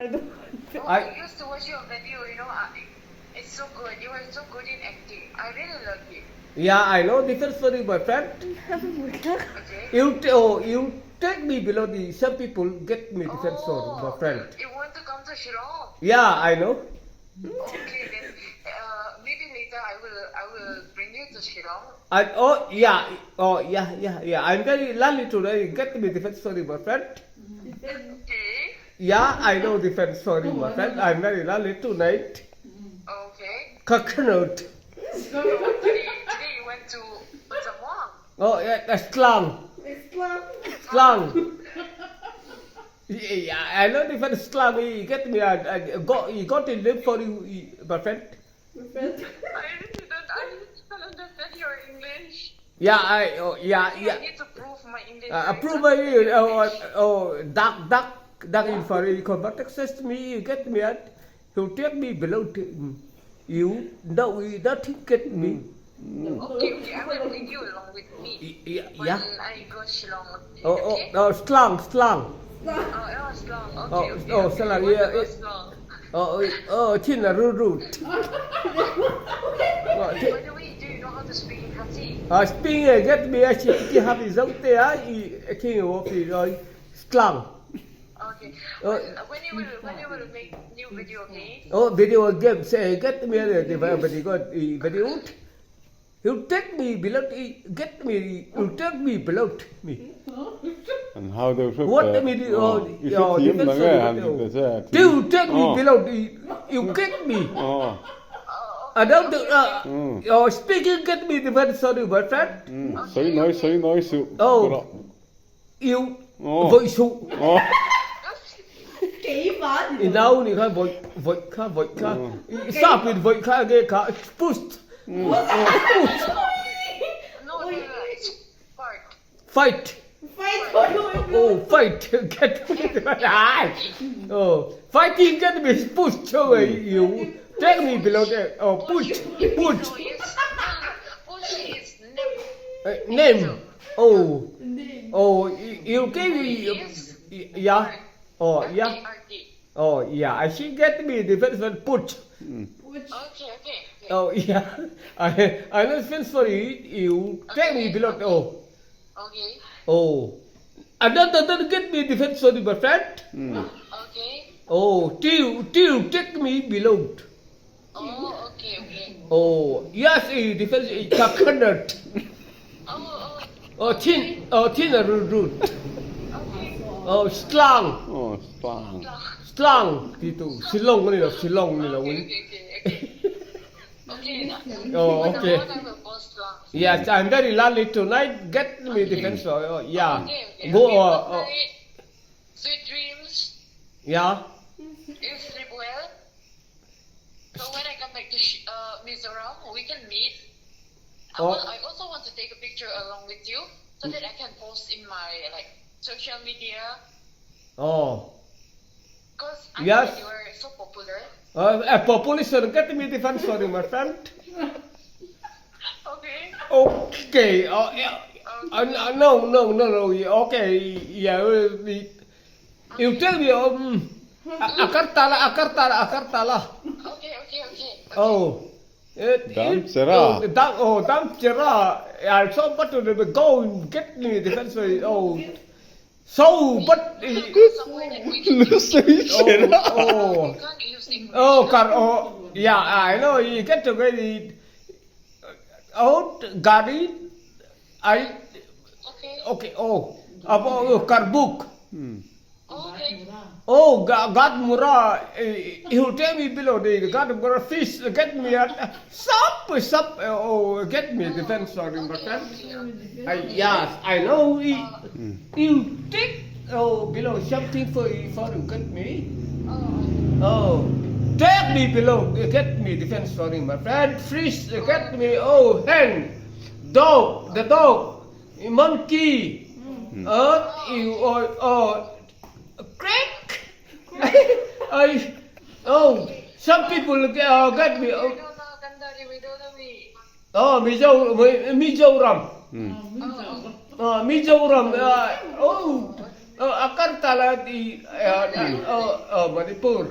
I I used to watch your video, it's so good. You are so good in acting. I really love it. yeah, I know different story, my friend. Okay. You take me below the some people get me different story, my friend. You want to come to Shillong? Yeah, I know. Okay, then maybe later I will bring you to Shillong. Yeah. I'm very lucky today. Get me different story, my friend. Okay. Yeah, I know different story, my friend. I'm very lucky tonight. Okay. Coconut. Today you went to Zamwang. Oh, yeah, that's slang. Slang. Yeah, I know different slang. You get me. You got to live for you, my friend. I don't understand your English. Yeah, I need to prove my English. Approve by you. Duck in for you. But access to me, you get me at. You take me below to you. No, you don't get me. Okay, I will bring you along with me. When Yeah. I go Shillong. Oh, Okay? slang. Slong. Okay. Slang, You want yeah, to go it- Slong. Chin a rude. By the way, do you know how to speak in Khasi? Speaking, get me a chiki happy giống te á, king of the rồi, slang. Okay. When you will make new video, okay? Oh, video game say, get me a developer, got video. You take me below, get me, you take me below me. And how do you What me do? Oh, thiam different là story, cái oh. hành sẽ You take me Oh. below, you get me. oh I don't do, speaking get me different story, my friend. sấy nói sự Oh. You, Oh. vội sụ. oh Now你看vội khá. Stop it vội khá ghê khá. Push. No, it's part. Fight. Oh, fight. Get me. Oh, fighting get me push away you. Take me below there. Oh, push. No, yes. Push is name. Name. Oh, you give me. Yeah. Oh, yeah. RT. Oh, yeah. I see get me the first one push. Okay. Oh, yeah. I know feel sorry. You take me below. Oh. Okay. Oh. And don't get me defense sorry, my friend. Okay. Oh, till take me below. Oh, okay. Oh, yes, defense coconut. Oh. Thin root. Okay. Oh, slang. oh slang Slang. Dito, silong nila. Okay. Oh, okay. What I will post long. Yes, I'm very lucky tonight. Get me defense. Oh, yeah. Okay. Go. Good night. Sweet dreams. Yeah. You sleep well. So when I come back to Mizoram, we can meet. I also want to take a picture along with you so that I can post in my social media. Oh. Because I Yes. know that you are so popular. Population, get me defense. Sorry, my friend. Okay. Okay. No. Okay. Yeah. You tell me. Akartala. Okay. Oh. Dam Chera. Dam Chera. I saw but to go and get me defense. Oh. So, but. Somewhere that we can Oh. you can't use English. Yeah, I know. You get to get it. Out, Gary. Okay. Oh. About Karbuk. Okay. Oh, God Mura, he'll tell me below the God Mura fish, get me at sup, get me defense sorry, my friend. Yes, I know you take below something for you, get me. Oh, take me below, get me defense sorry, my friend. Fish, get me, hen, dog, the dog, monkey, crack. Some people get me. Mizoram. Mizoram. Agartala di Manipur.